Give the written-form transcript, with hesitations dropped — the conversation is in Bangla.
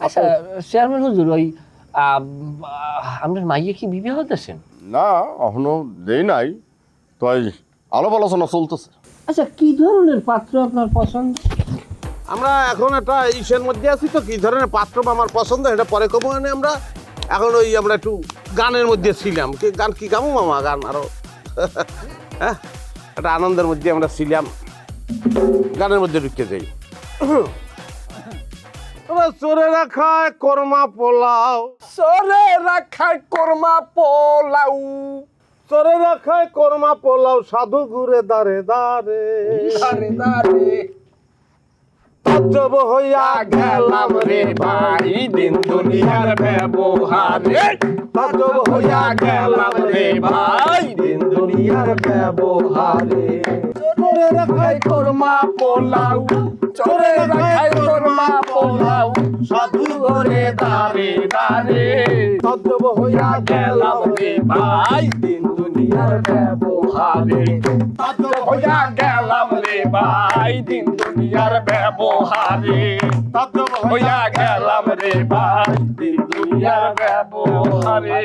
আচ্ছা চেয়ারম্যান হুজুর ওই আপনার মাইয়ে কি বিবাহ হতেছেন? না এখনো দেই নাই, তো আলাপ আলোচনা চলতেছে। আচ্ছা কি ধরনের পাত্র আপনার পছন্দ? আমরা এখন একটা ইসের মধ্যে আছি, তো কি ধরনের পাত্র আমার পছন্দ এটা পরে কমো। আমরা এখন ওই আমরা একটু গানের মধ্যে ছিলাম। কি গান কি গামো মামা? গান আরো হ্যাঁ একটা আনন্দের মধ্যে আমরা ছিলাম, গানের মধ্যে ঢুকে যাই। চোরে রাখায় কর্মা পোলাও, সরে রাখায় কর্মা পোলাও, চোরে রাখায় কর্মা পোলাও, সাধু ঘুরে দাঁড়ে দাঁড়ে দাঁড়ে দাঁড়ে তাজ্জব হইয়া গেলাম রে ভাই দিন দুনিয়ার ব্যবহারে, তাজ্জব হইয়া গেলাম রে ভাই দিন দুনিয়ার ব্যবহারে। চোরে রাখায় কর্মা পোলাও, চোরে রাখায় কর্মা পোলাও, সাধু ঘরে দাঁড়ে দাঁড়ে তাজ্জব হইয়া গেলাম রে ভাই দিন দুনিয়ার ব্যবহারে। হইয়া গেলাম রে ভাই দিন দুনিয়ার ব্যবহারে, তাজ্জব হইয়া গেলাম রে ভাই দিন দুনিয়ার ব্যবহারে।